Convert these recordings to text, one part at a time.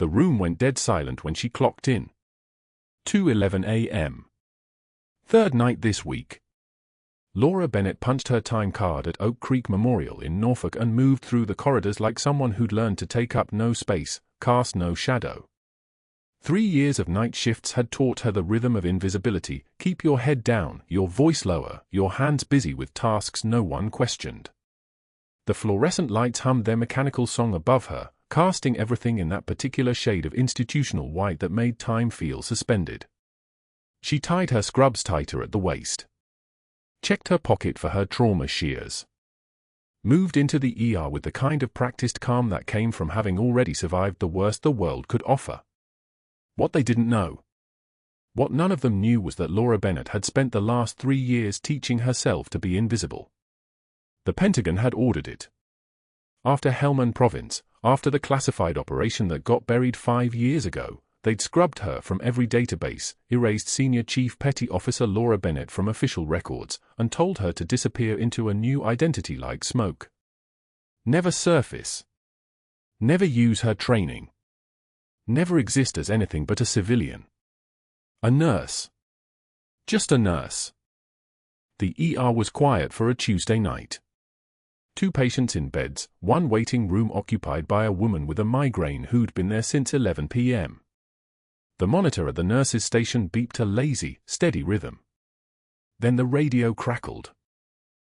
The room went dead silent when she clocked in. 2:11 a.m. Third night this week. Laura Bennett punched her time card at Oak Creek Memorial in Norfolk and moved through the corridors like someone who'd learned to take up no space, cast no shadow. 3 years of night shifts had taught her the rhythm of invisibility: keep your head down, your voice lower, your hands busy with tasks no one questioned. The fluorescent lights hummed their mechanical song above her, casting everything in that particular shade of institutional white that made time feel suspended. She tied her scrubs tighter at the waist. Checked her pocket for her trauma shears. Moved into the ER with the kind of practiced calm that came from having already survived the worst the world could offer. What they didn't know, what none of them knew, was that Laura Bennett had spent the last 3 years teaching herself to be invisible. The Pentagon had ordered it. After Helmand Province, after the classified operation that got buried 5 years ago, they'd scrubbed her from every database, erased Senior Chief Petty Officer Laura Bennett from official records, and told her to disappear into a new identity like smoke. Never surface. Never use her training. Never exist as anything but a civilian. A nurse. Just a nurse. The ER was quiet for a Tuesday night. 2 patients in beds, 1 waiting room occupied by a woman with a migraine who'd been there since 11 p.m. The monitor at the nurse's station beeped a lazy, steady rhythm. Then the radio crackled.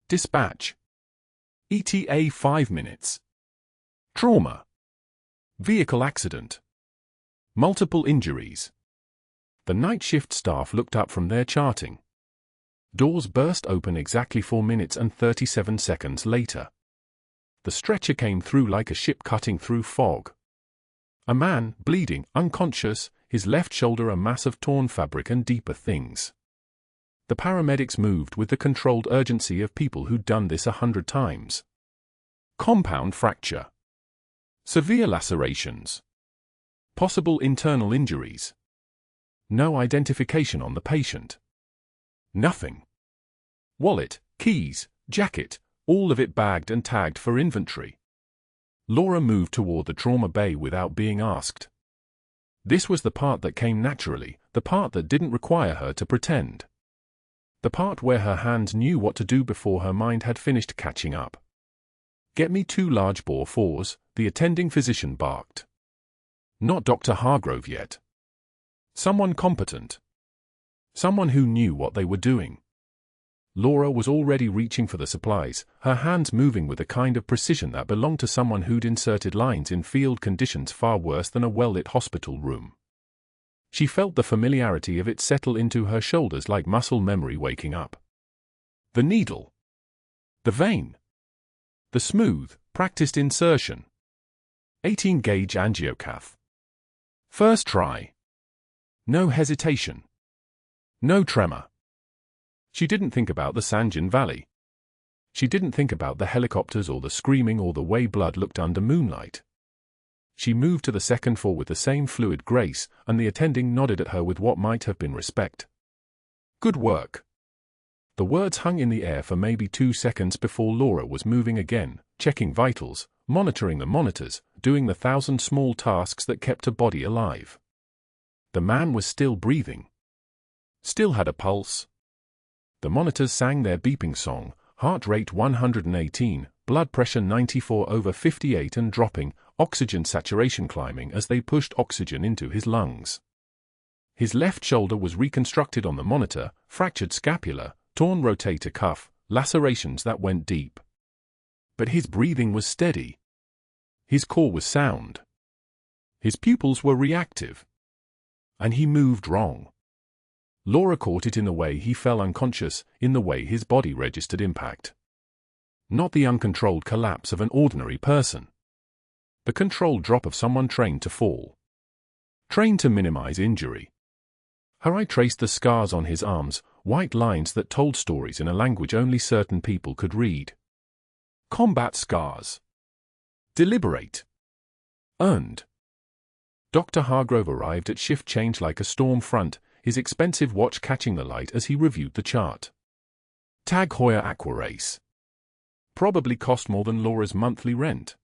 Dispatch. ETA 5 minutes. Trauma. Vehicle accident. Multiple injuries. The night shift staff looked up from their charting. Doors burst open exactly 4 minutes and 37 seconds later. The stretcher came through like a ship cutting through fog. A man, bleeding, unconscious, his left shoulder a mass of torn fabric and deeper things. The paramedics moved with the controlled urgency of people who'd done this 100 times. Compound fracture. Severe lacerations. Possible internal injuries. No identification on the patient. Nothing. Wallet, keys, jacket, all of it bagged and tagged for inventory. Laura moved toward the trauma bay without being asked. This was the part that came naturally, the part that didn't require her to pretend. The part where her hands knew what to do before her mind had finished catching up. Get me 2 large bore 4s, the attending physician barked. Not Dr. Hargrove yet. Someone competent. Someone who knew what they were doing. Laura was already reaching for the supplies, her hands moving with a kind of precision that belonged to someone who'd inserted lines in field conditions far worse than a well-lit hospital room. She felt the familiarity of it settle into her shoulders like muscle memory waking up. The needle. The vein. The smooth, practiced insertion. 18-gauge angiocath. First try. No hesitation. No tremor. She didn't think about the Sanjin Valley. She didn't think about the helicopters or the screaming or the way blood looked under moonlight. She moved to the second floor with the same fluid grace, and the attending nodded at her with what might have been respect. Good work. The words hung in the air for maybe 2 seconds before Laura was moving again, checking vitals, monitoring the monitors, doing the 1,000 small tasks that kept her body alive. The man was still breathing. Still had a pulse. The monitors sang their beeping song, heart rate 118, blood pressure 94/58 and dropping, oxygen saturation climbing as they pushed oxygen into his lungs. His left shoulder was reconstructed on the monitor, fractured scapula, torn rotator cuff, lacerations that went deep. But his breathing was steady. His core was sound. His pupils were reactive. And he moved wrong. Laura caught it in the way he fell unconscious, in the way his body registered impact. Not the uncontrolled collapse of an ordinary person. The controlled drop of someone trained to fall. Trained to minimize injury. Her eye traced the scars on his arms, white lines that told stories in a language only certain people could read. Combat scars. Deliberate. Earned. Dr. Hargrove arrived at shift change like a storm front, his expensive watch catching the light as he reviewed the chart. Tag Heuer Aquarace. Probably cost more than Laura's monthly rent.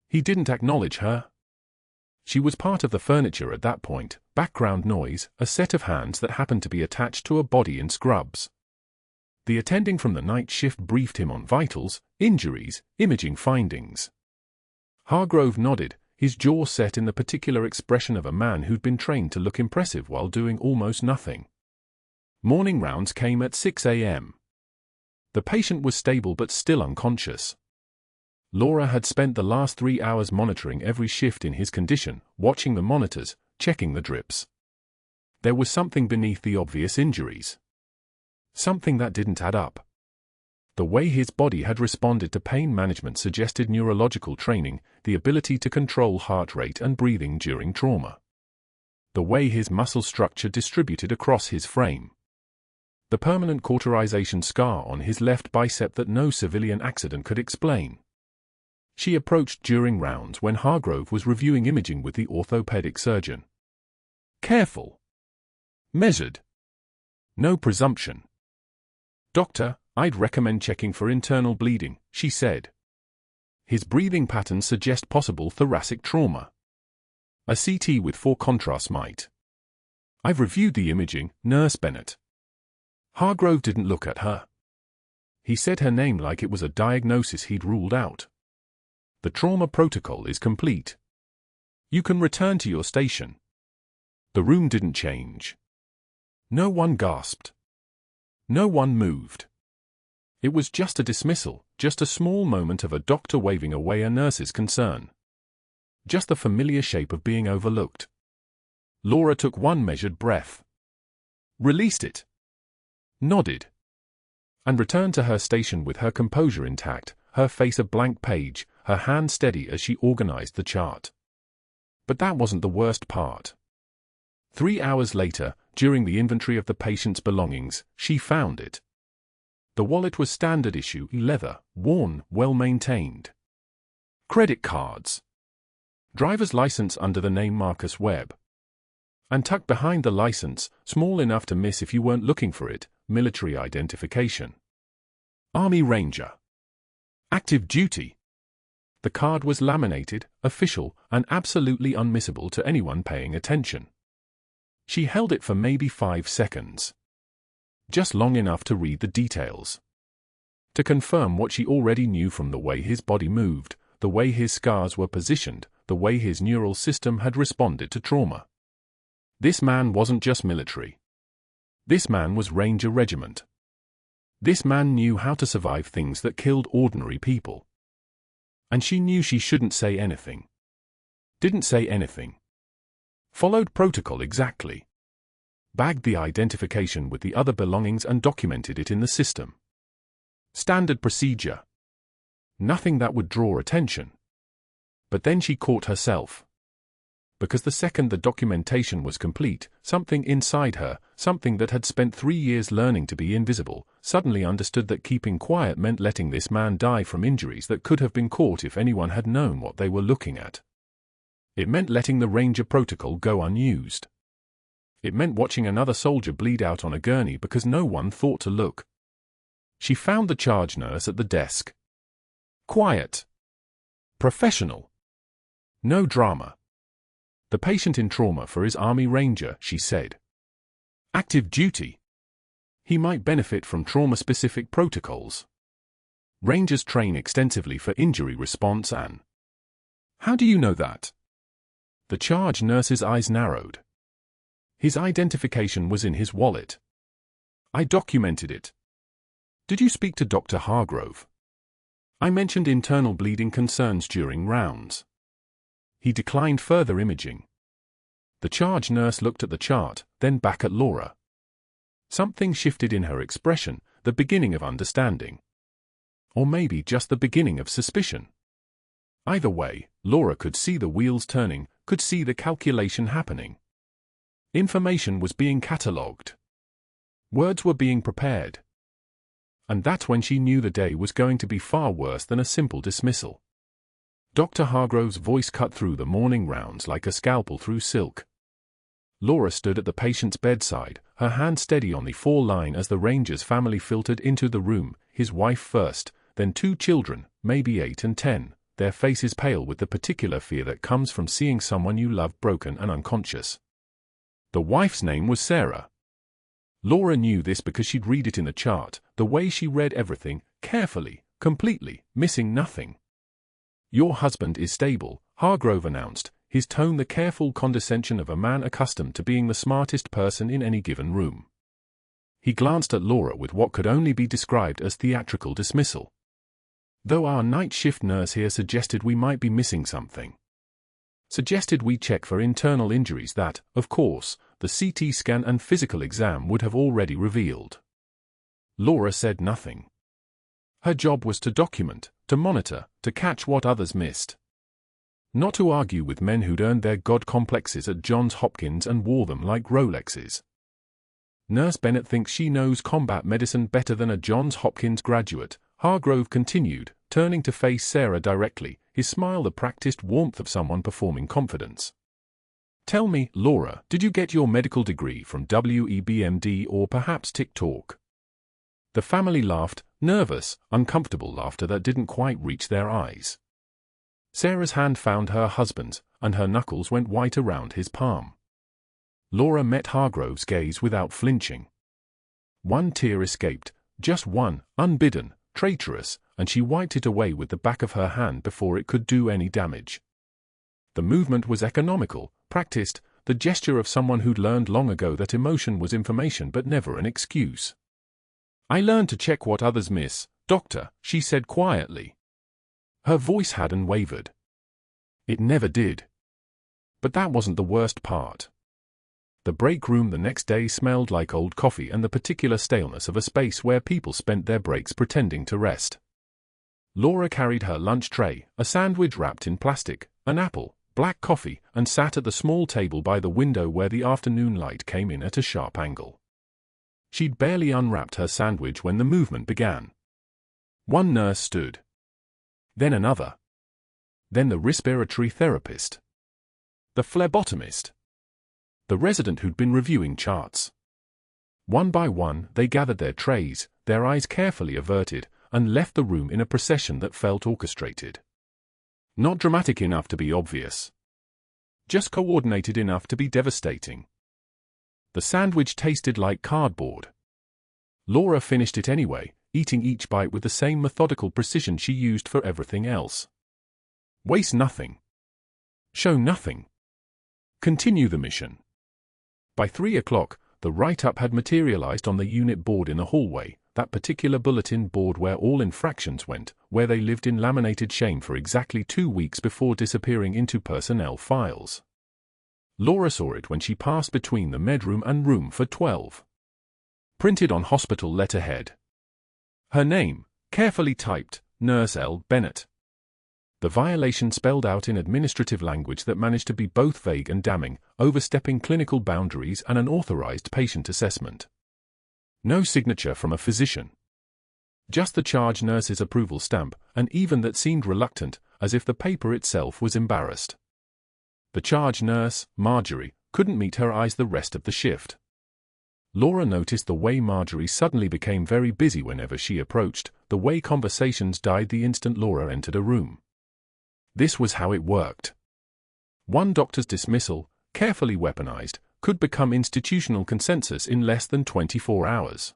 He didn't acknowledge her. She was part of the furniture at that point, background noise, a set of hands that happened to be attached to a body in scrubs. The attending from the night shift briefed him on vitals, injuries, imaging findings. Hargrove nodded, his jaw set in the particular expression of a man who'd been trained to look impressive while doing almost nothing. Morning rounds came at 6 a.m. The patient was stable but still unconscious. Laura had spent the last 3 hours monitoring every shift in his condition, watching the monitors, checking the drips. There was something beneath the obvious injuries. Something that didn't add up. The way his body had responded to pain management suggested neurological training, the ability to control heart rate and breathing during trauma. The way his muscle structure distributed across his frame. The permanent cauterization scar on his left bicep that no civilian accident could explain. She approached during rounds when Hargrove was reviewing imaging with the orthopedic surgeon. Careful. Measured. No presumption. "Doctor, I'd recommend checking for internal bleeding," she said. "His breathing patterns suggest possible thoracic trauma. A CT with 4 contrasts might." "I've reviewed the imaging, Nurse Bennett." Hargrove didn't look at her. He said her name like it was a diagnosis he'd ruled out. "The trauma protocol is complete. You can return to your station." The room didn't change. No one gasped. No one moved. It was just a dismissal, just a small moment of a doctor waving away a nurse's concern. Just the familiar shape of being overlooked. Laura took one measured breath. Released it. Nodded. And returned to her station with her composure intact, her face a blank page, her hand steady as she organized the chart. But that wasn't the worst part. 3 hours later, during the inventory of the patient's belongings, she found it. The wallet was standard issue leather, worn, well-maintained. Credit cards. Driver's license under the name Marcus Webb. And tucked behind the license, small enough to miss if you weren't looking for it, military identification. Army Ranger. Active duty. The card was laminated, official, and absolutely unmissable to anyone paying attention. She held it for maybe 5 seconds. Just long enough to read the details. To confirm what she already knew from the way his body moved, the way his scars were positioned, the way his neural system had responded to trauma. This man wasn't just military. This man was Ranger Regiment. This man knew how to survive things that killed ordinary people. And she knew she shouldn't say anything. Didn't say anything. Followed protocol exactly. Bagged the identification with the other belongings and documented it in the system. Standard procedure. Nothing that would draw attention. But then she caught herself. Because the second the documentation was complete, something inside her, something that had spent 3 years learning to be invisible, suddenly understood that keeping quiet meant letting this man die from injuries that could have been caught if anyone had known what they were looking at. It meant letting the Ranger protocol go unused. It meant watching another soldier bleed out on a gurney because no one thought to look. She found the charge nurse at the desk. Quiet. Professional. No drama. The patient in trauma for his Army Ranger, she said. Active duty. He might benefit from trauma-specific protocols. Rangers train extensively for injury response and... How do you know that? The charge nurse's eyes narrowed. His identification was in his wallet. I documented it. Did you speak to Dr. Hargrove? I mentioned internal bleeding concerns during rounds. He declined further imaging. The charge nurse looked at the chart, then back at Laura. Something shifted in her expression, the beginning of understanding. Or maybe just the beginning of suspicion. Either way, Laura could see the wheels turning, could see the calculation happening. Information was being catalogued. Words were being prepared. And that's when she knew the day was going to be far worse than a simple dismissal. Dr. Hargrove's voice cut through the morning rounds like a scalpel through silk. Laura stood at the patient's bedside, her hand steady on the 4-line as the Ranger's family filtered into the room, his wife first, then 2 children, maybe 8 and 10, their faces pale with the particular fear that comes from seeing someone you love broken and unconscious. The wife's name was Sarah. Laura knew this because she'd read it in the chart, the way she read everything, carefully, completely, missing nothing. "Your husband is stable," Hargrove announced, his tone the careful condescension of a man accustomed to being the smartest person in any given room. He glanced at Laura with what could only be described as theatrical dismissal. "Though our night shift nurse here suggested we might be missing something. Suggested we check for internal injuries that, of course, the CT scan and physical exam would have already revealed." Laura said nothing. Her job was to document, to monitor, to catch what others missed. Not to argue with men who'd earned their god complexes at Johns Hopkins and wore them like Rolexes. "Nurse Bennett thinks she knows combat medicine better than a Johns Hopkins graduate," Hargrove continued, turning to face Sarah directly, his smile the practiced warmth of someone performing confidence. "Tell me, Laura, did you get your medical degree from WEBMD or perhaps TikTok?" The family laughed, nervous, uncomfortable laughter that didn't quite reach their eyes. Sarah's hand found her husband's, and her knuckles went white around his palm. Laura met Hargrove's gaze without flinching. One tear escaped, just one, unbidden, traitorous, and she wiped it away with the back of her hand before it could do any damage. The movement was economical, practiced, the gesture of someone who'd learned long ago that emotion was information but never an excuse. "I learned to check what others miss, doctor," she said quietly. Her voice hadn't wavered. It never did. But that wasn't the worst part. The break room the next day smelled like old coffee and the particular staleness of a space where people spent their breaks pretending to rest. Laura carried her lunch tray, a sandwich wrapped in plastic, an apple, black coffee, and sat at the small table by the window where the afternoon light came in at a sharp angle. She'd barely unwrapped her sandwich when the movement began. One nurse stood. Then another. Then the respiratory therapist. The phlebotomist. The resident who'd been reviewing charts. One by one, they gathered their trays, their eyes carefully averted, and left the room in a procession that felt orchestrated. Not dramatic enough to be obvious. Just coordinated enough to be devastating. The sandwich tasted like cardboard. Laura finished it anyway, eating each bite with the same methodical precision she used for everything else. Waste nothing. Show nothing. Continue the mission. By 3 o'clock, the write-up had materialized on the unit board in the hallway, that particular bulletin board where all infractions went, where they lived in laminated shame for exactly 2 weeks before disappearing into personnel files. Laura saw it when she passed between the medroom and room for 12. Printed on hospital letterhead. Her name, carefully typed, Nurse L. Bennett. The violation spelled out in administrative language that managed to be both vague and damning, overstepping clinical boundaries and an authorized patient assessment. No signature from a physician. Just the charge nurse's approval stamp, and even that seemed reluctant, as if the paper itself was embarrassed. The charge nurse, Marjorie, couldn't meet her eyes the rest of the shift. Laura noticed the way Marjorie suddenly became very busy whenever she approached, the way conversations died the instant Laura entered a room. This was how it worked. One doctor's dismissal, carefully weaponized, could become institutional consensus in less than 24 hours.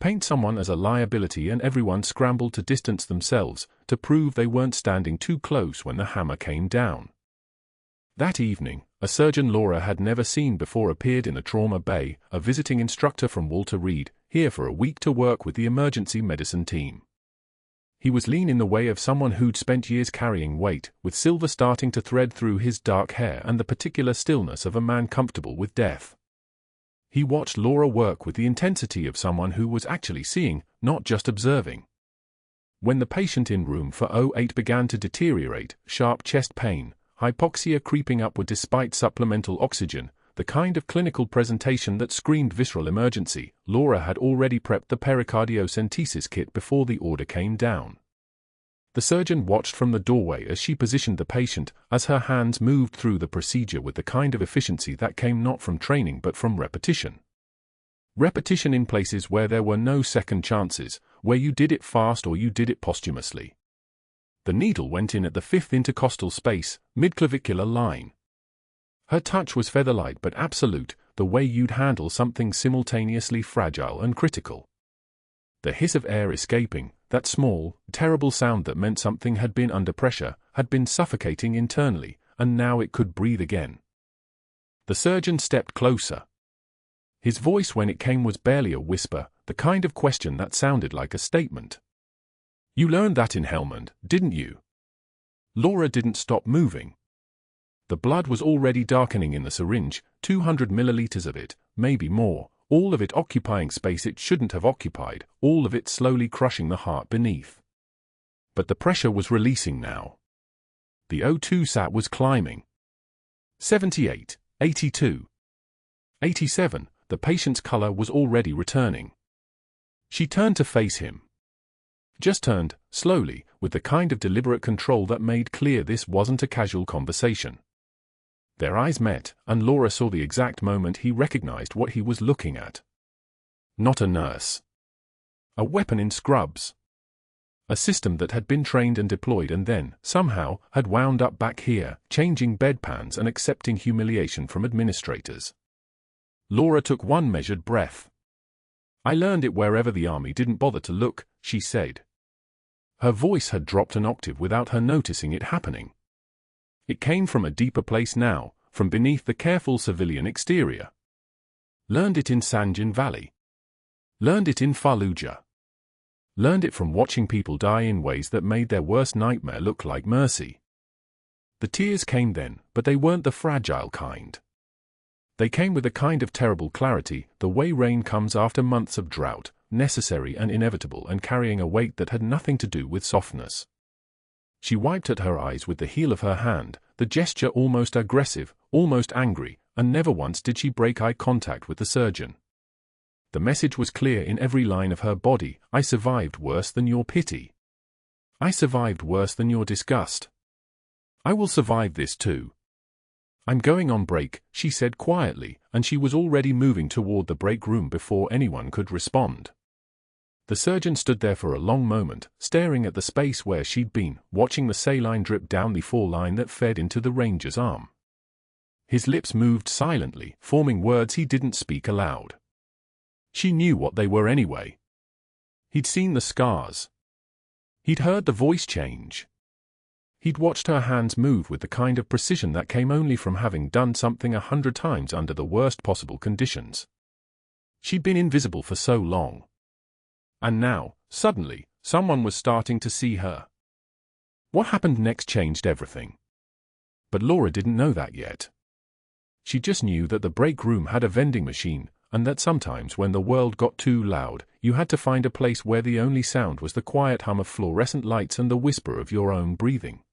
Paint someone as a liability and everyone scrambled to distance themselves, to prove they weren't standing too close when the hammer came down. That evening, a surgeon Laura had never seen before appeared in the trauma bay, a visiting instructor from Walter Reed, here for a week to work with the emergency medicine team. He was lean in the way of someone who'd spent years carrying weight, with silver starting to thread through his dark hair and the particular stillness of a man comfortable with death. He watched Laura work with the intensity of someone who was actually seeing, not just observing. When the patient in room 408 began to deteriorate, sharp chest pain, hypoxia creeping upward despite supplemental oxygen, the kind of clinical presentation that screamed visceral emergency, Laura had already prepped the pericardiocentesis kit before the order came down. The surgeon watched from the doorway as she positioned the patient, as her hands moved through the procedure with the kind of efficiency that came not from training but from repetition. Repetition in places where there were no second chances, where you did it fast or you did it posthumously. The needle went in at the 5th intercostal space, midclavicular line. Her touch was feather-light but absolute, the way you'd handle something simultaneously fragile and critical. The hiss of air escaping, that small, terrible sound that meant something had been under pressure, had been suffocating internally, and now it could breathe again. The surgeon stepped closer. His voice when it came was barely a whisper, the kind of question that sounded like a statement. "You learned that in Helmand, didn't you?" Laura didn't stop moving. The blood was already darkening in the syringe, 200 milliliters of it, maybe more, all of it occupying space it shouldn't have occupied, all of it slowly crushing the heart beneath. But the pressure was releasing now. The O2 sat was climbing. 78, 82, 87, the patient's color was already returning. She turned to face him. Just turned, slowly, with the kind of deliberate control that made clear this wasn't a casual conversation. Their eyes met, and Laura saw the exact moment he recognized what he was looking at. Not a nurse. A weapon in scrubs. A system that had been trained and deployed and then, somehow, had wound up back here, changing bedpans and accepting humiliation from administrators. Laura took one measured breath. "I learned it wherever the army didn't bother to look," she said. Her voice had dropped an octave without her noticing it happening. It came from a deeper place now, from beneath the careful civilian exterior. Learned it in Sanjin Valley. Learned it in Fallujah. Learned it from watching people die in ways that made their worst nightmare look like mercy. The tears came then, but they weren't the fragile kind. They came with a kind of terrible clarity, the way rain comes after months of drought, necessary and inevitable and carrying a weight that had nothing to do with softness. She wiped at her eyes with the heel of her hand, the gesture almost aggressive, almost angry, and never once did she break eye contact with the surgeon. The message was clear in every line of her body: I survived worse than your pity. I survived worse than your disgust. I will survive this too. I'm going on break, she said quietly, and she was already moving toward the break room before anyone could respond. The surgeon stood there for a long moment, staring at the space where she'd been, watching the saline drip down the foreline that fed into the ranger's arm. His lips moved silently, forming words he didn't speak aloud. She knew what they were anyway. He'd seen the scars. He'd heard the voice change. He'd watched her hands move with the kind of precision that came only from having done something 100 times under the worst possible conditions. She'd been invisible for so long. And now, suddenly, someone was starting to see her. What happened next changed everything. But Laura didn't know that yet. She just knew that the break room had a vending machine, and that sometimes when the world got too loud, you had to find a place where the only sound was the quiet hum of fluorescent lights and the whisper of your own breathing.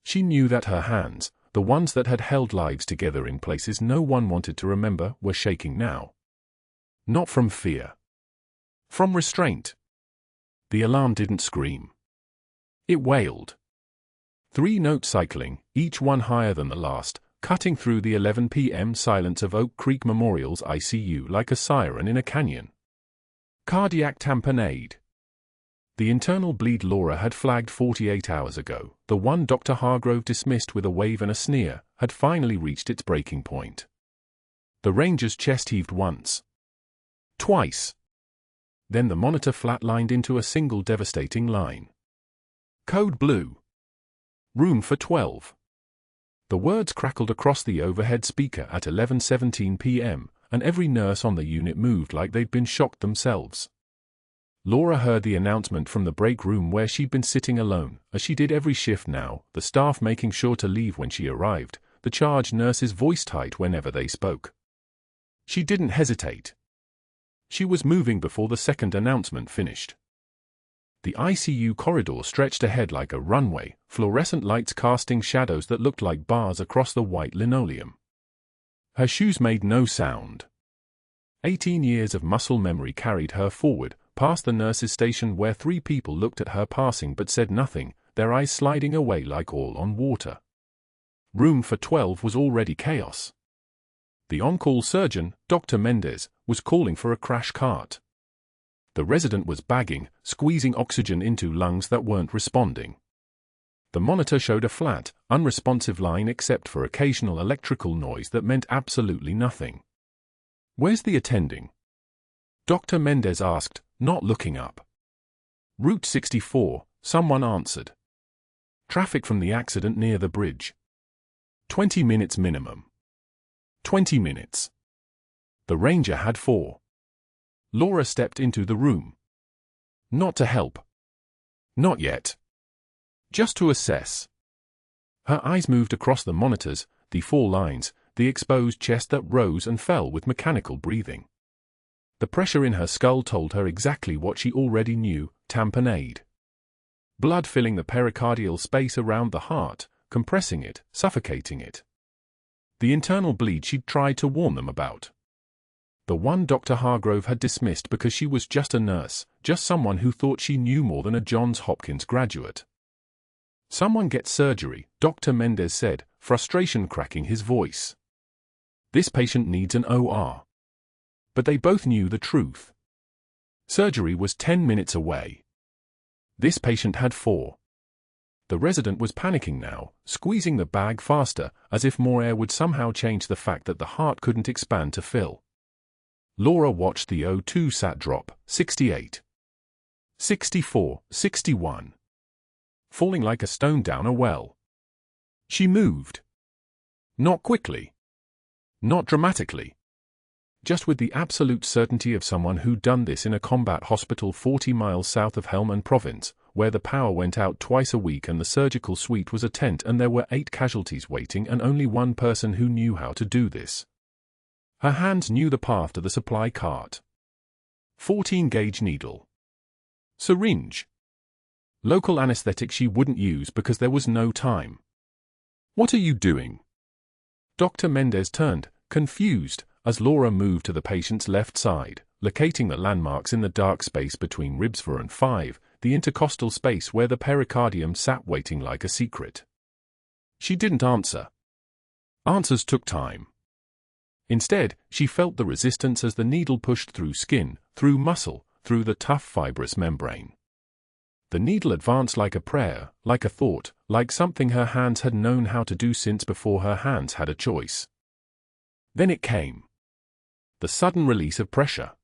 She knew that her hands, the ones that had held lives together in places no one wanted to remember, were shaking now. Not from fear. From restraint. The alarm didn't scream. It wailed. 3 notes cycling, each one higher than the last, cutting through the 11 p.m. silence of Oak Creek Memorial's ICU like a siren in a canyon. Cardiac tamponade. The internal bleed Laura had flagged 48 hours ago, the one Dr. Hargrove dismissed with a wave and a sneer, had finally reached its breaking point. The ranger's chest heaved once. Twice. Then the monitor flatlined into a single devastating line. Code blue. Room for 12. The words crackled across the overhead speaker at 11:17 p.m., and every nurse on the unit moved like they'd been shocked themselves. Laura heard the announcement from the break room where she'd been sitting alone, as she did every shift now, the staff making sure to leave when she arrived, the charge nurse's voice tight whenever they spoke. She didn't hesitate. She was moving before the second announcement finished. The ICU corridor stretched ahead like a runway, fluorescent lights casting shadows that looked like bars across the white linoleum. Her shoes made no sound. 18 years of muscle memory carried her forward, past the nurse's station where 3 people looked at her passing but said nothing, their eyes sliding away like oil on water. Room for 12 was already chaos. The on-call surgeon, Dr. Mendez, was calling for a crash cart. The resident was bagging, squeezing oxygen into lungs that weren't responding. The monitor showed a flat, unresponsive line except for occasional electrical noise that meant absolutely nothing. "Where's the attending?" Dr. Mendez asked, not looking up. "Route 64, someone answered. "Traffic from the accident near the bridge. 20 minutes minimum." 20 minutes. The ranger had 4. Laura stepped into the room. Not to help. Not yet. Just to assess. Her eyes moved across the monitors, the 4 lines, the exposed chest that rose and fell with mechanical breathing. The pressure in her skull told her exactly what she already knew: tamponade. Blood filling the pericardial space around the heart, compressing it, suffocating it. The internal bleed she'd tried to warn them about. The one Dr. Hargrove had dismissed because she was just a nurse, just someone who thought she knew more than a Johns Hopkins graduate. "Someone get surgery," Dr. Mendez said, frustration cracking his voice. "This patient needs an OR." But they both knew the truth. Surgery was 10 minutes away. This patient had 4. The resident was panicking now, squeezing the bag faster, as if more air would somehow change the fact that the heart couldn't expand to fill. Laura watched the O2 sat drop, 68. 64, 61. Falling like a stone down a well. She moved. Not quickly. Not dramatically. Just with the absolute certainty of someone who'd done this in a combat hospital 40 miles south of Helmand Province, where the power went out twice a week and the surgical suite was a tent and there were 8 casualties waiting and only one person who knew how to do this. Her hands knew the path to the supply cart. 14-gauge needle. Syringe. Local anesthetic she wouldn't use because there was no time. "What are you doing?" Dr. Mendez turned, confused, as Laura moved to the patient's left side, locating the landmarks in the dark space between ribs 4 and 5, the intercostal space where the pericardium sat waiting like a secret. She didn't answer. Answers took time. Instead, she felt the resistance as the needle pushed through skin, through muscle, through the tough fibrous membrane. The needle advanced like a prayer, like a thought, like something her hands had known how to do since before her hands had a choice. Then it came. The sudden release of pressure.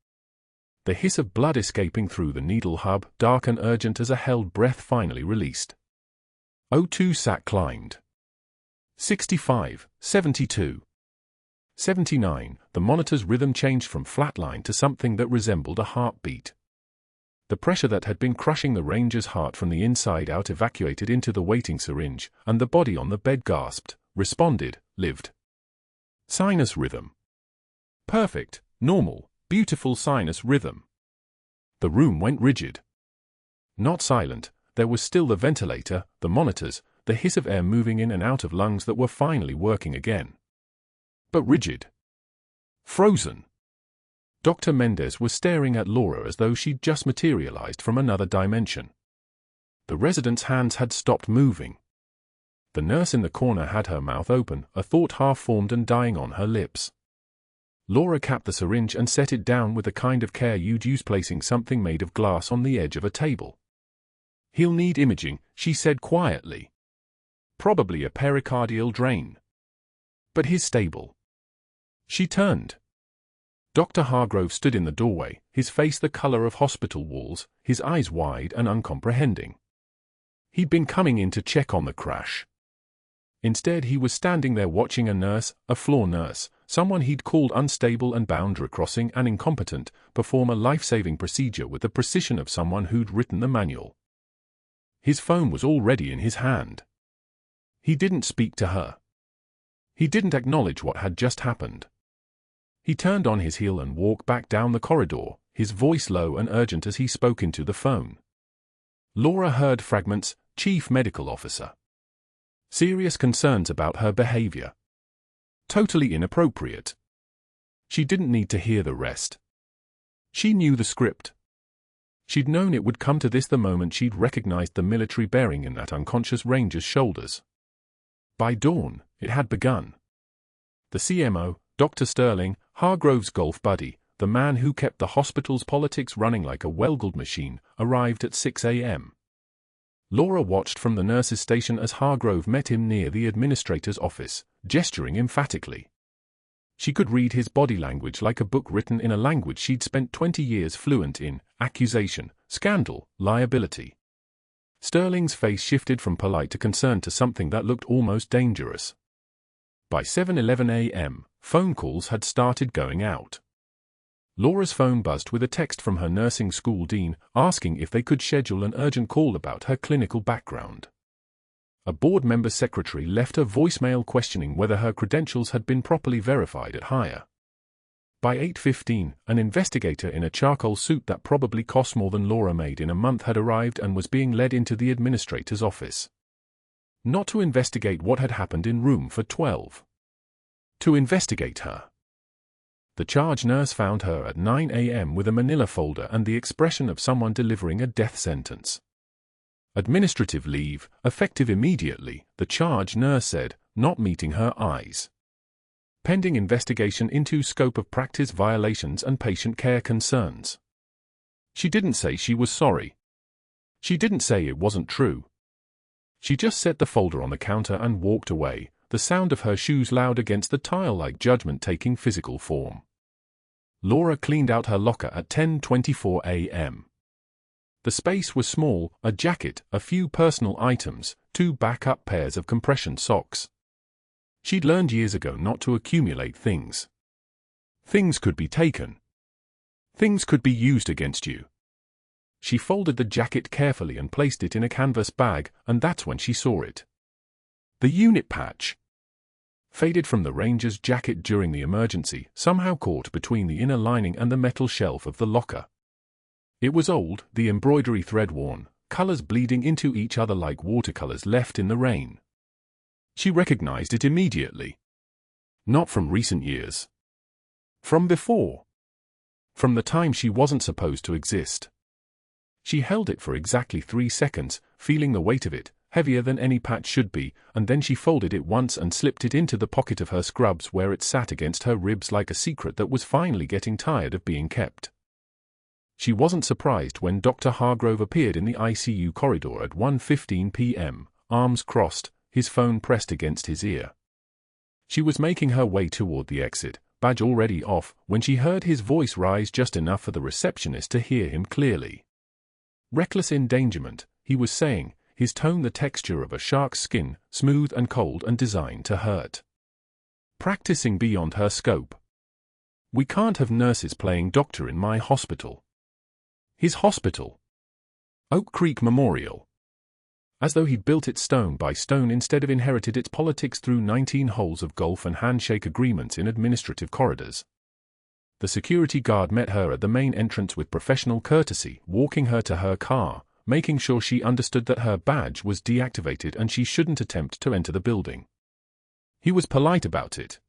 The hiss of blood escaping through the needle hub, dark and urgent as a held breath finally released. O2 sat climbed. 65, 72. 79, the monitor's rhythm changed from flatline to something that resembled a heartbeat. The pressure that had been crushing the ranger's heart from the inside out evacuated into the waiting syringe, and the body on the bed gasped, responded, lived. Sinus rhythm. Perfect, normal, beautiful sinus rhythm. The room went rigid. Not silent, there was still the ventilator, the monitors, the hiss of air moving in and out of lungs that were finally working again. But rigid. Frozen. Dr. Mendez was staring at Laura as though she'd just materialized from another dimension. The resident's hands had stopped moving. The nurse in the corner had her mouth open, a thought half-formed and dying on her lips. Laura capped the syringe and set it down with the kind of care you'd use placing something made of glass on the edge of a table. "He'll need imaging," she said quietly. "Probably a pericardial drain. But he's stable." She turned. Dr. Hargrove stood in the doorway, his face the color of hospital walls, his eyes wide and uncomprehending. He'd been coming in to check on the crash. Instead, he was standing there watching a nurse, a floor nurse, someone he'd called unstable and boundary crossing and incompetent, perform a life-saving procedure with the precision of someone who'd written the manual. His phone was already in his hand. He didn't speak to her. He didn't acknowledge what had just happened. He turned on his heel and walked back down the corridor, his voice low and urgent as he spoke into the phone. Laura heard fragments, "Chief Medical Officer." Serious concerns about her behavior. Totally inappropriate. She didn't need to hear the rest. She knew the script. She'd known it would come to this the moment she'd recognized the military bearing in that unconscious ranger's shoulders. By dawn, it had begun. The CMO, Dr. Sterling, Hargrove's golf buddy, the man who kept the hospital's politics running like a well-oiled machine, arrived at 6 a.m. Laura watched from the nurse's station as Hargrove met him near the administrator's office, gesturing emphatically. She could read his body language like a book written in a language she'd spent 20 years fluent in: accusation, scandal, liability. Sterling's face shifted from polite to concerned to something that looked almost dangerous. By 7:11 a.m., phone calls had started going out. Laura's phone buzzed with a text from her nursing school dean asking if they could schedule an urgent call about her clinical background. A board member's secretary left a voicemail questioning whether her credentials had been properly verified at hire. By 8:15, an investigator in a charcoal suit that probably cost more than Laura made in a month had arrived and was being led into the administrator's office. Not to investigate what had happened in room for 12. To investigate her. The charge nurse found her at 9 a.m. with a manila folder and the expression of someone delivering a death sentence. Administrative leave, effective immediately, the charge nurse said, not meeting her eyes. Pending investigation into scope of practice violations and patient care concerns. She didn't say she was sorry. She didn't say it wasn't true. She just set the folder on the counter and walked away, the sound of her shoes loud against the tile like judgment taking physical form. Laura cleaned out her locker at 10:24 a.m. The space was small: a jacket, a few personal items, 2 backup pairs of compression socks. She'd learned years ago not to accumulate things. Things could be taken. Things could be used against you. She folded the jacket carefully and placed it in a canvas bag, and that's when she saw it. The unit patch. Faded from the ranger's jacket during the emergency, somehow caught between the inner lining and the metal shelf of the locker. It was old, the embroidery thread worn, colors bleeding into each other like watercolors left in the rain. She recognized it immediately. Not from recent years. From before. From the time she wasn't supposed to exist. She held it for exactly 3 seconds, feeling the weight of it, heavier than any patch should be, and then she folded it once and slipped it into the pocket of her scrubs where it sat against her ribs like a secret that was finally getting tired of being kept. She wasn't surprised when Dr. Hargrove appeared in the ICU corridor at 1:15 p.m., arms crossed, his phone pressed against his ear. She was making her way toward the exit, badge already off, when she heard his voice rise just enough for the receptionist to hear him clearly. Reckless endangerment, he was saying, his tone the texture of a shark's skin, smooth and cold and designed to hurt. Practicing beyond her scope. We can't have nurses playing doctor in my hospital. His hospital. Oak Creek Memorial. As though he'd built it stone by stone instead of inherited its politics through 19 holes of golf and handshake agreements in administrative corridors. The security guard met her at the main entrance with professional courtesy, walking her to her car, making sure she understood that her badge was deactivated and she shouldn't attempt to enter the building. He was polite about it.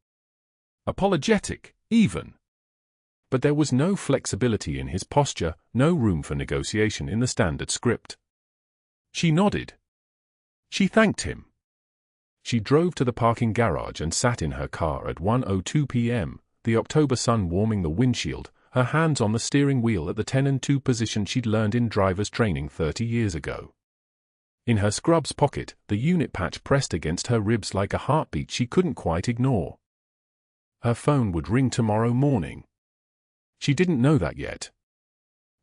Apologetic, even. But there was no flexibility in his posture, no room for negotiation in the standard script. She nodded. She thanked him. She drove to the parking garage and sat in her car at 1:02 p.m., the October sun warming the windshield, her hands on the steering wheel at the 10-2 position she'd learned in driver's training 30 years ago. In her scrubs pocket, the unit patch pressed against her ribs like a heartbeat she couldn't quite ignore. Her phone would ring tomorrow morning. She didn't know that yet.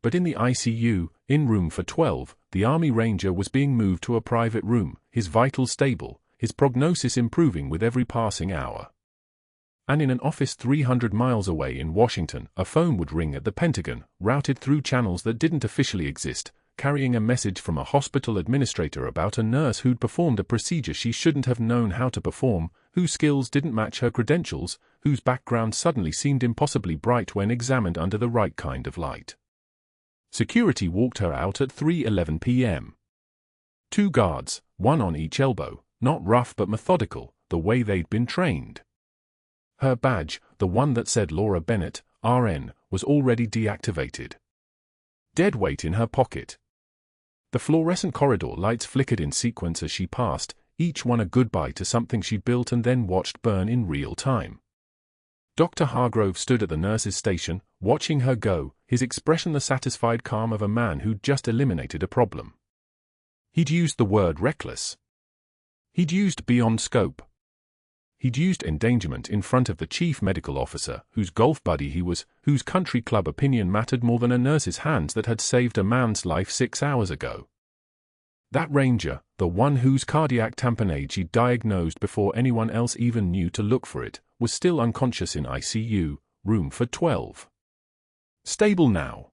But in the ICU, in room for 12, the Army Ranger was being moved to a private room, his vitals stable, his prognosis improving with every passing hour. And in an office 300 miles away in Washington, a phone would ring at the Pentagon, routed through channels that didn't officially exist, carrying a message from a hospital administrator about a nurse who'd performed a procedure she shouldn't have known how to perform, whose skills didn't match her credentials, whose background suddenly seemed impossibly bright when examined under the right kind of light. Security walked her out at 3:11 p.m. 2 guards, one on each elbow, not rough but methodical, the way they'd been trained. Her badge, the one that said Laura Bennett, RN, was already deactivated. Dead weight in her pocket. The fluorescent corridor lights flickered in sequence as she passed, each one a goodbye to something she built and then watched burn in real time. Dr. Hargrove stood at the nurse's station, watching her go, his expression the satisfied calm of a man who'd just eliminated a problem. He'd used the word reckless. He'd used beyond scope. He'd used endangerment in front of the chief medical officer, whose golf buddy he was, whose country club opinion mattered more than a nurse's hands that had saved a man's life 6 hours ago. That ranger, the one whose cardiac tamponade she'd diagnosed before anyone else even knew to look for it, was still unconscious in ICU, room for 12. Stable now.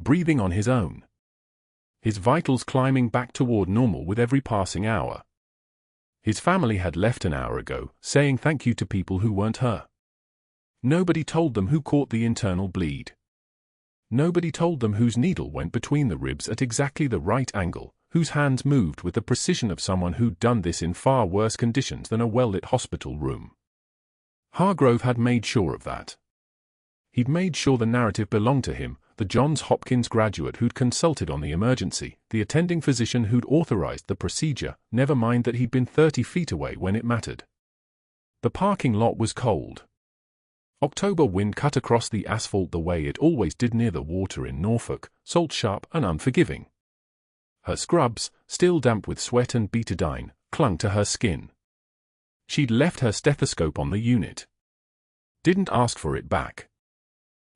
Breathing on his own. His vitals climbing back toward normal with every passing hour. His family had left an hour ago, saying thank you to people who weren't her. Nobody told them who caught the internal bleed. Nobody told them whose needle went between the ribs at exactly the right angle, whose hands moved with the precision of someone who'd done this in far worse conditions than a well-lit hospital room. Hargrove had made sure of that. He'd made sure the narrative belonged to him, the Johns Hopkins graduate who'd consulted on the emergency, the attending physician who'd authorized the procedure, never mind that he'd been 30 feet away when it mattered. The parking lot was cold. October wind cut across the asphalt the way it always did near the water in Norfolk, salt-sharp and unforgiving. Her scrubs, still damp with sweat and betadine, clung to her skin. She'd left her stethoscope on the unit. Didn't ask for it back.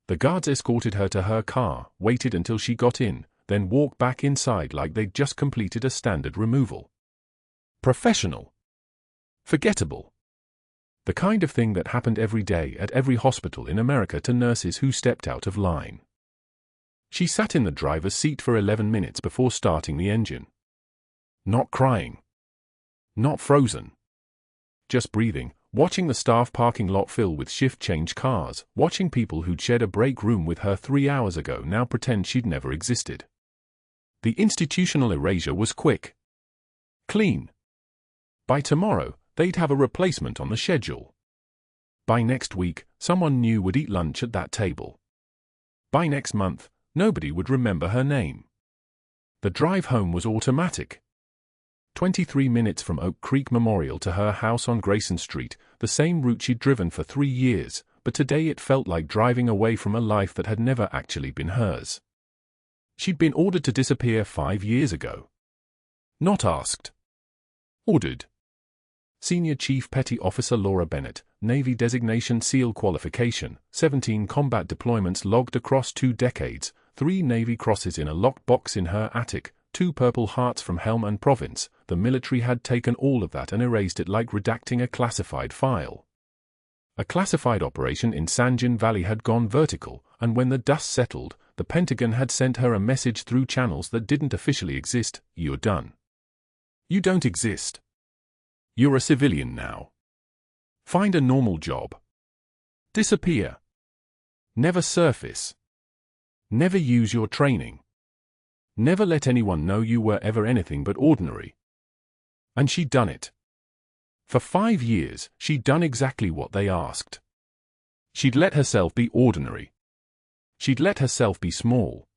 The guards escorted her to her car, waited until she got in, then walked back inside like they'd just completed a standard removal. Professional. Forgettable. The kind of thing that happened every day at every hospital in America to nurses who stepped out of line. She sat in the driver's seat for 11 minutes before starting the engine. Not crying. Not frozen. Just breathing, watching the staff parking lot fill with shift-change cars, watching people who'd shared a break room with her 3 hours ago now pretend she'd never existed. The institutional erasure was quick. Clean. By tomorrow, they'd have a replacement on the schedule. By next week, someone new would eat lunch at that table. By next month, nobody would remember her name. The drive home was automatic. 23 minutes from Oak Creek Memorial to her house on Grayson Street, the same route she'd driven for 3 years, but today it felt like driving away from a life that had never actually been hers. She'd been ordered to disappear 5 years ago. Not asked. Ordered. Senior Chief Petty Officer Laura Bennett, Navy designation SEAL qualification, 17 combat deployments logged across 2 decades, 3 Navy crosses in a locked box in her attic, 2 Purple Hearts from Helm and Province. The military had taken all of that and erased it like redacting a classified file. A classified operation in Sanjin Valley had gone vertical, and when the dust settled, the Pentagon had sent her a message through channels that didn't officially exist: you're done. You don't exist. You're a civilian now. Find a normal job. Disappear. Never surface. Never use your training. Never let anyone know you were ever anything but ordinary. And she'd done it. For 5 years, she'd done exactly what they asked. She'd let herself be ordinary. She'd let herself be small.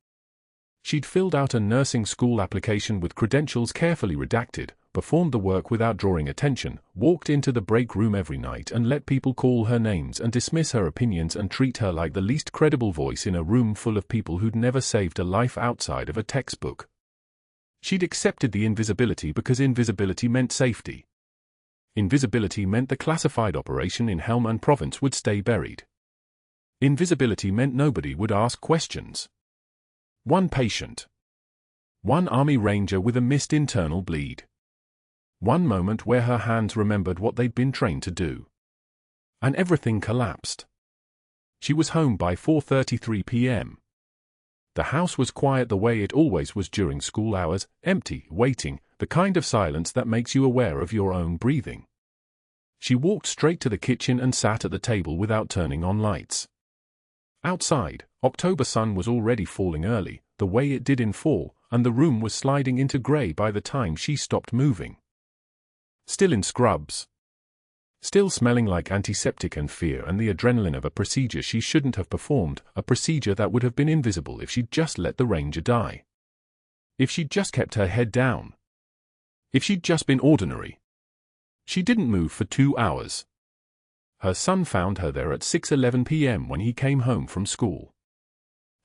She'd filled out a nursing school application with credentials carefully redacted, performed the work without drawing attention, walked into the break room every night and let people call her names and dismiss her opinions and treat her like the least credible voice in a room full of people who'd never saved a life outside of a textbook. She'd accepted the invisibility because invisibility meant safety. Invisibility meant the classified operation in Helm and Province would stay buried. Invisibility meant nobody would ask questions. 1 patient. 1 Army Ranger with a missed internal bleed. 1 moment where her hands remembered what they'd been trained to do. And everything collapsed. She was home by 4:33 p.m. The house was quiet the way it always was during school hours, empty, waiting, the kind of silence that makes you aware of your own breathing. She walked straight to the kitchen and sat at the table without turning on lights. Outside, October sun was already falling early, the way it did in fall, and the room was sliding into grey by the time she stopped moving. Still in scrubs. Still smelling like antiseptic and fear and the adrenaline of a procedure she shouldn't have performed, a procedure that would have been invisible if she'd just let the Ranger die. If she'd just kept her head down. If she'd just been ordinary. She didn't move for 2 hours. Her son found her there at 6:11 p.m. when he came home from school.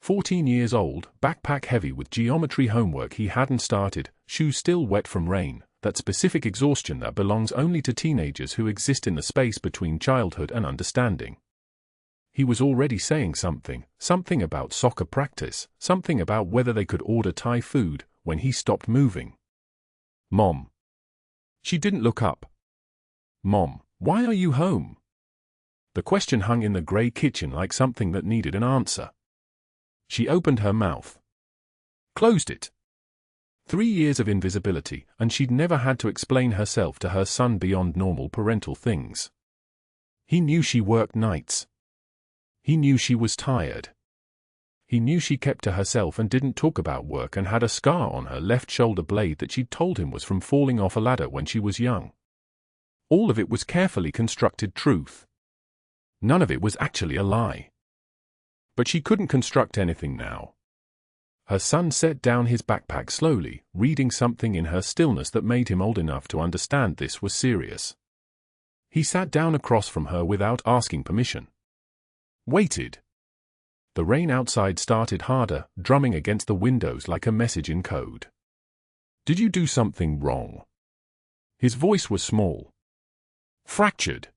14 years old, backpack heavy with geometry homework he hadn't started, shoes still wet from rain, that specific exhaustion that belongs only to teenagers who exist in the space between childhood and understanding. He was already saying something about soccer practice, something about whether they could order Thai food, when he stopped moving. "Mom." She didn't look up. "Mom, why are you home?" The question hung in the grey kitchen like something that needed an answer. She opened her mouth. Closed it. 3 years of invisibility, and she'd never had to explain herself to her son beyond normal parental things. He knew she worked nights. He knew she was tired. He knew she kept to herself and didn't talk about work and had a scar on her left shoulder blade that she'd told him was from falling off a ladder when she was young. All of it was carefully constructed truth. None of it was actually a lie. But she couldn't construct anything now. Her son set down his backpack slowly, reading something in her stillness that made him old enough to understand this was serious. He sat down across from her without asking permission. Waited. The rain outside started harder, drumming against the windows like a message in code. "Did you do something wrong?" His voice was small. Fractured.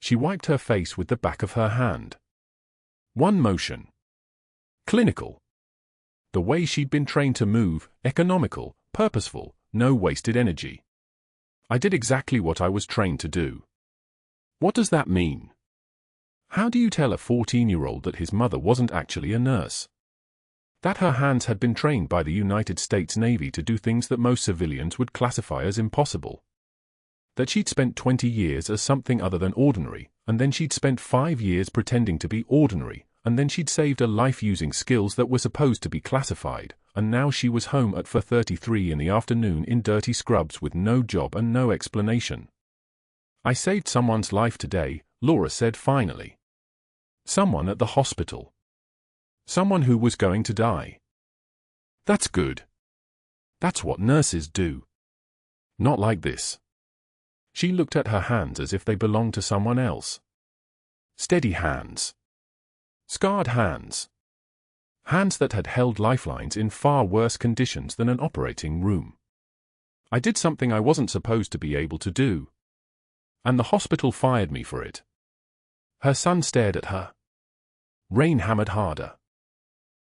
She wiped her face with the back of her hand. One motion. Clinical. The way she'd been trained to move, economical, purposeful, no wasted energy. "I did exactly what I was trained to do." What does that mean? How do you tell a 14-year-old that his mother wasn't actually a nurse? That her hands had been trained by the United States Navy to do things that most civilians would classify as impossible? That she'd spent 20 years as something other than ordinary, and then she'd spent 5 years pretending to be ordinary, and then she'd saved a life using skills that were supposed to be classified, and now she was home at 4:33 in the afternoon in dirty scrubs with no job and no explanation. "I saved someone's life today," Laura said finally. "Someone at the hospital. Someone who was going to die." "That's good. That's what nurses do." "Not like this." She looked at her hands as if they belonged to someone else. Steady hands. Scarred hands. Hands that had held lifelines in far worse conditions than an operating room. "I did something I wasn't supposed to be able to do. And the hospital fired me for it." Her son stared at her. Rain hammered harder.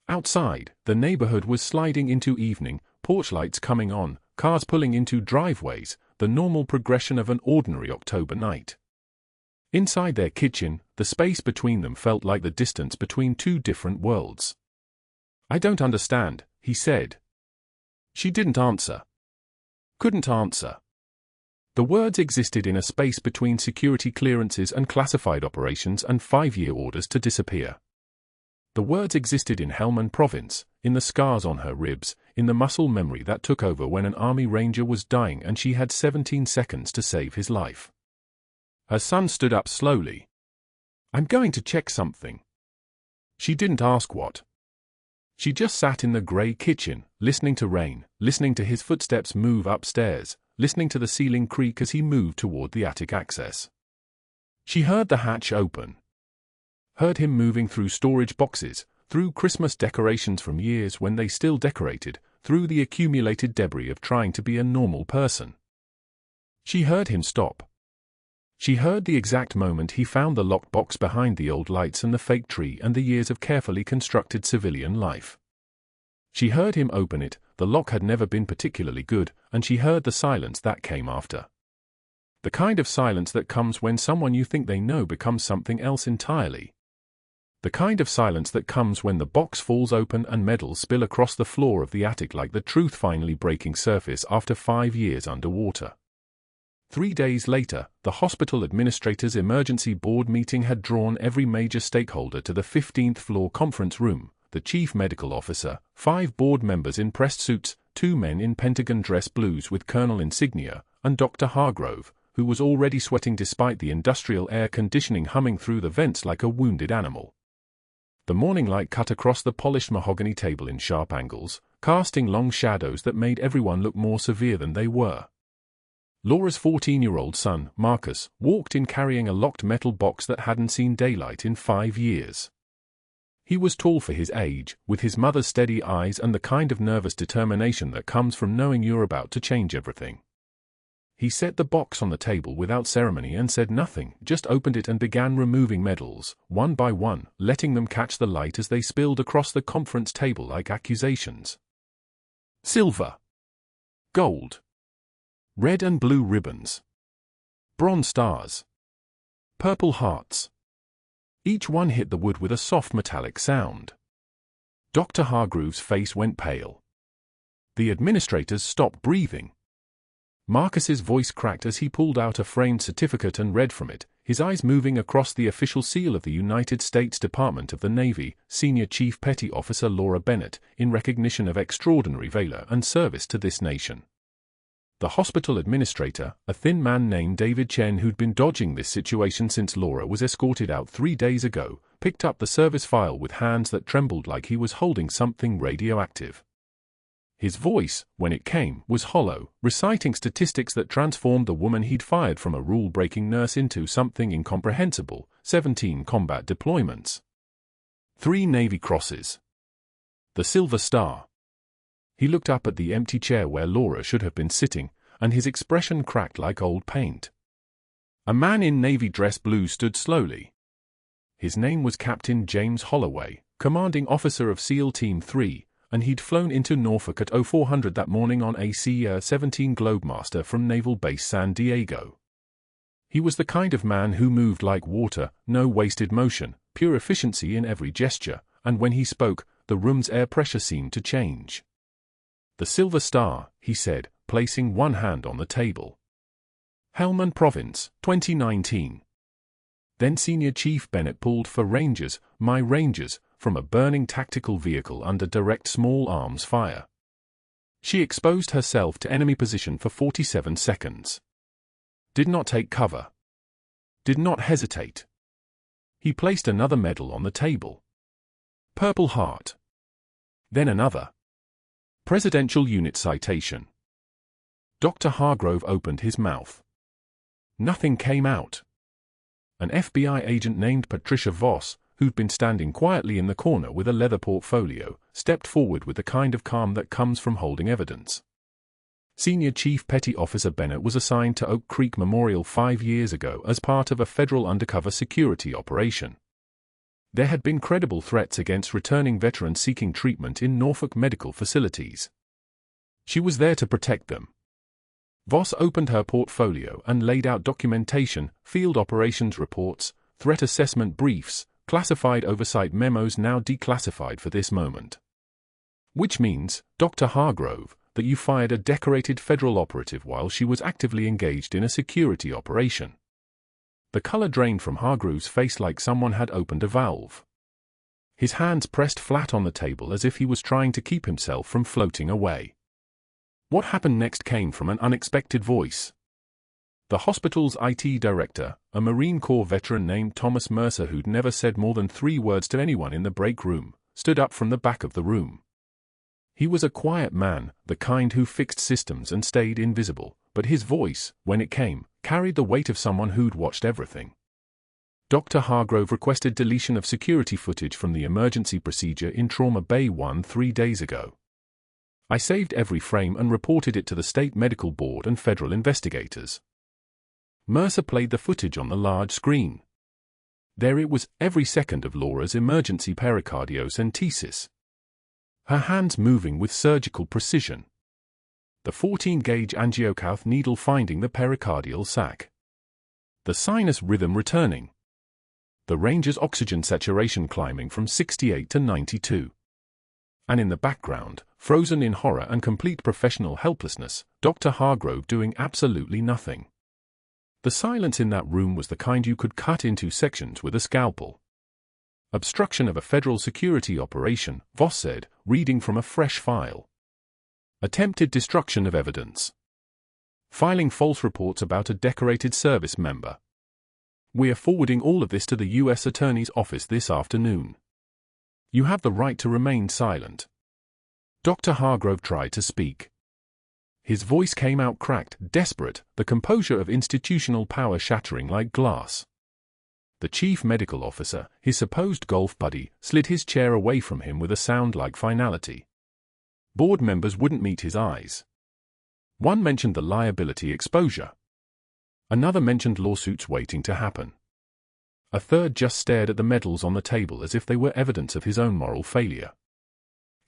Outside, the neighborhood was sliding into evening, porch lights coming on, cars pulling into driveways, the normal progression of an ordinary October night. Inside their kitchen, the space between them felt like the distance between two different worlds. "I don't understand," he said. She didn't answer. Couldn't answer. The words existed in a space between security clearances and classified operations and 5-year orders to disappear. The words existed in Helmand Province, in the scars on her ribs, in the muscle memory that took over when an army ranger was dying and she had 17 seconds to save his life. Her son stood up slowly. "I'm going to check something." She didn't ask what. She just sat in the grey kitchen, listening to rain, listening to his footsteps move upstairs, listening to the ceiling creak as he moved toward the attic access. She heard the hatch open. Heard him moving through storage boxes, through Christmas decorations from years when they still decorated, through the accumulated debris of trying to be a normal person. She heard him stop. She heard the exact moment he found the locked box behind the old lights and the fake tree and the years of carefully constructed civilian life. She heard him open it, the lock had never been particularly good, and she heard the silence that came after. The kind of silence that comes when someone you think they know becomes something else entirely. The kind of silence that comes when the box falls open and metals spill across the floor of the attic like the truth finally breaking surface after 5 years underwater. 3 days later, the hospital administrator's emergency board meeting had drawn every major stakeholder to the 15th floor conference room, the chief medical officer, 5 board members in pressed suits, 2 men in Pentagon dress blues with colonel insignia, and Dr. Hargrove, who was already sweating despite the industrial air conditioning humming through the vents like a wounded animal. The morning light cut across the polished mahogany table in sharp angles, casting long shadows that made everyone look more severe than they were. Laura's 14-year-old son, Marcus, walked in carrying a locked metal box that hadn't seen daylight in 5 years. He was tall for his age, with his mother's steady eyes and the kind of nervous determination that comes from knowing you're about to change everything. He set the box on the table without ceremony and said nothing, just opened it and began removing medals, one by one, letting them catch the light as they spilled across the conference table like accusations. Silver. Gold. Red and blue ribbons. Bronze stars. Purple hearts. Each one hit the wood with a soft metallic sound. Dr. Hargrove's face went pale. The administrators stopped breathing. Marcus's voice cracked as he pulled out a framed certificate and read from it, his eyes moving across the official seal of the United States Department of the Navy, Senior Chief Petty Officer Laura Bennett, in recognition of extraordinary valor and service to this nation. The hospital administrator, a thin man named David Chen who'd been dodging this situation since Laura was escorted out 3 days ago, picked up the service file with hands that trembled like he was holding something radioactive. His voice, when it came, was hollow, reciting statistics that transformed the woman he'd fired from a rule-breaking nurse into something incomprehensible: 17 combat deployments. 3 Navy Crosses. The Silver Star. He looked up at the empty chair where Laura should have been sitting, and his expression cracked like old paint. A man in Navy dress blue stood slowly. His name was Captain James Holloway, commanding officer of SEAL Team 3, and he'd flown into Norfolk at 0400 that morning on a C-17 Globemaster from Naval Base San Diego. He was the kind of man who moved like water, no wasted motion, pure efficiency in every gesture, and when he spoke, the room's air pressure seemed to change. "The Silver Star," he said, placing one hand on the table. "Helmand Province, 2019. Then Senior Chief Bennett pulled for Rangers, my Rangers, from a burning tactical vehicle under direct small arms fire. She exposed herself to enemy position for 47 seconds. Did not take cover. Did not hesitate." He placed another medal on the table. Purple Heart. Then another. Presidential Unit Citation. Dr. Hargrove opened his mouth. Nothing came out. An FBI agent named Patricia Voss, who'd been standing quietly in the corner with a leather portfolio, stepped forward with the kind of calm that comes from holding evidence. Senior Chief Petty Officer Bennett was assigned to Oak Creek Memorial 5 years ago as part of a federal undercover security operation. There had been credible threats against returning veterans seeking treatment in Norfolk medical facilities. She was there to protect them. Voss opened her portfolio and laid out documentation, field operations reports, threat assessment briefs, classified oversight memos now declassified for this moment. "Which means, Dr. Hargrove, that you fired a decorated federal operative while she was actively engaged in a security operation." The color drained from Hargrove's face like someone had opened a valve. His hands pressed flat on the table as if he was trying to keep himself from floating away. What happened next came from an unexpected voice. The hospital's IT director, a Marine Corps veteran named Thomas Mercer who'd never said more than 3 words to anyone in the break room, stood up from the back of the room. He was a quiet man, the kind who fixed systems and stayed invisible, but his voice, when it came, carried the weight of someone who'd watched everything. Dr. Hargrove requested deletion of security footage from the emergency procedure in Trauma Bay 1 3 days ago. I saved every frame and reported it to the State Medical Board and federal investigators. Mercer played the footage on the large screen. There it was, every second of Laura's emergency pericardiocentesis. Her hands moving with surgical precision. The 14-gauge angiocath needle finding the pericardial sac. The sinus rhythm returning. The Ranger's oxygen saturation climbing from 68 to 92. And in the background, frozen in horror and complete professional helplessness, Dr. Hargrove doing absolutely nothing. The silence in that room was the kind you could cut into sections with a scalpel. "Obstruction of a federal security operation," Voss said, reading from a fresh file. "Attempted destruction of evidence. Filing false reports about a decorated service member. We are forwarding all of this to the U.S. Attorney's Office this afternoon. You have the right to remain silent." Dr. Hargrove tried to speak. His voice came out cracked, desperate, the composure of institutional power shattering like glass. The chief medical officer, his supposed golf buddy, slid his chair away from him with a sound like finality. Board members wouldn't meet his eyes. One mentioned the liability exposure. Another mentioned lawsuits waiting to happen. A third just stared at the medals on the table as if they were evidence of his own moral failure.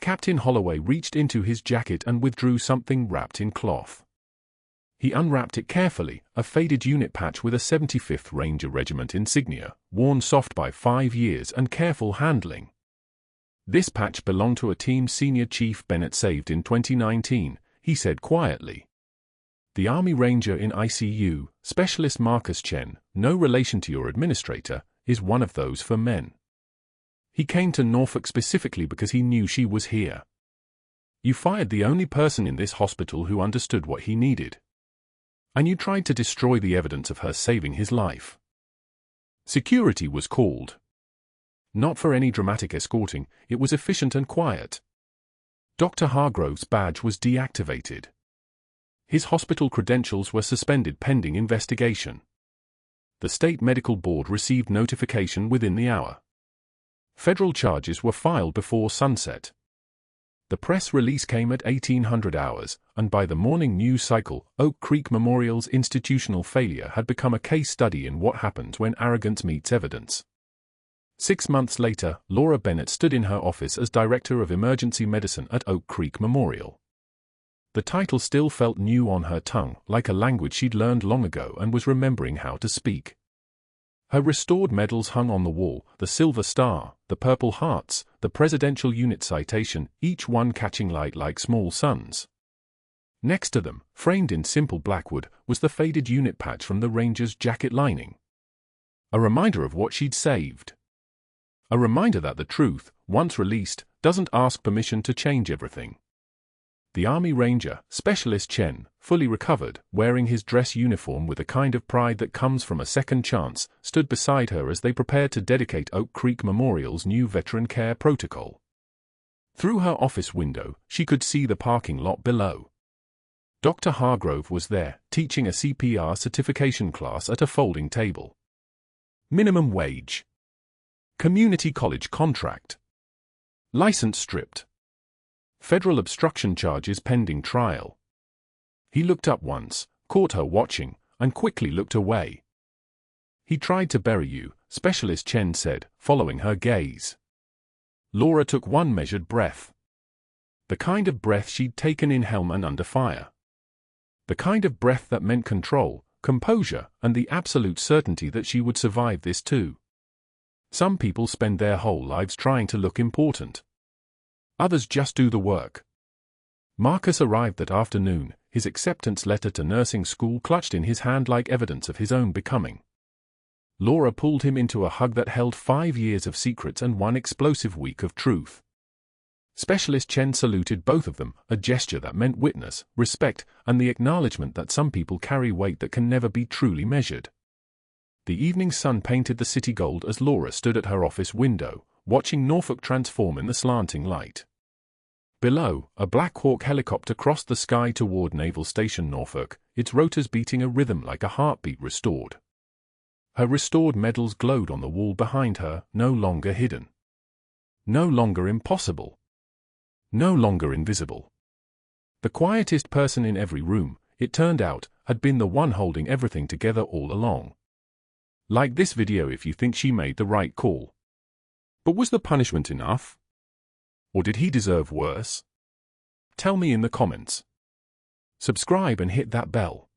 Captain Holloway reached into his jacket and withdrew something wrapped in cloth. He unwrapped it carefully, a faded unit patch with a 75th Ranger Regiment insignia, worn soft by 5 years and careful handling. This patch belonged to a team Senior Chief Bennett saved in 2019, he said quietly. The Army Ranger in ICU, Specialist Marcus Chen, no relation to your administrator, is one of those for men. He came to Norfolk specifically because he knew she was here. You fired the only person in this hospital who understood what he needed. And you tried to destroy the evidence of her saving his life. Security was called. Not for any dramatic escorting, it was efficient and quiet. Dr. Hargrove's badge was deactivated. His hospital credentials were suspended pending investigation. The State Medical Board received notification within the hour. Federal charges were filed before sunset. The press release came at 1800 hours, and by the morning news cycle, Oak Creek Memorial's institutional failure had become a case study in what happens when arrogance meets evidence. 6 months later, Laura Bennett stood in her office as Director of Emergency Medicine at Oak Creek Memorial. The title still felt new on her tongue, like a language she'd learned long ago and was remembering how to speak. Her restored medals hung on the wall, the Silver Star, the Purple Hearts, the Presidential Unit Citation, each one catching light like small suns. Next to them, framed in simple blackwood, was the faded unit patch from the Ranger's jacket lining. A reminder of what she'd saved. A reminder that the truth, once released, doesn't ask permission to change everything. The Army Ranger, Specialist Chen, fully recovered, wearing his dress uniform with a kind of pride that comes from a second chance, stood beside her as they prepared to dedicate Oak Creek Memorial's new veteran care protocol. Through her office window, she could see the parking lot below. Dr. Hargrove was there, teaching a CPR certification class at a folding table. Minimum wage. Community college contract. License stripped. Federal obstruction charges pending trial. He looked up once, caught her watching, and quickly looked away. He tried to bury you, Specialist Chen said, following her gaze. Laura took one measured breath. The kind of breath she'd taken in helm and under fire. The kind of breath that meant control, composure, and the absolute certainty that she would survive this too. Some people spend their whole lives trying to look important. Others just do the work. Marcus arrived that afternoon, his acceptance letter to nursing school clutched in his hand like evidence of his own becoming. Laura pulled him into a hug that held 5 years of secrets and 1 explosive week of truth. Specialist Chen saluted both of them, a gesture that meant witness, respect, and the acknowledgement that some people carry weight that can never be truly measured. The evening sun painted the city gold as Laura stood at her office window, watching Norfolk transform in the slanting light. Below, a Black Hawk helicopter crossed the sky toward Naval Station Norfolk, its rotors beating a rhythm like a heartbeat restored. Her restored medals glowed on the wall behind her, no longer hidden. No longer impossible. No longer invisible. The quietest person in every room, it turned out, had been the one holding everything together all along. Like this video if you think she made the right call. But was the punishment enough? Or did he deserve worse? Tell me in the comments. Subscribe and hit that bell.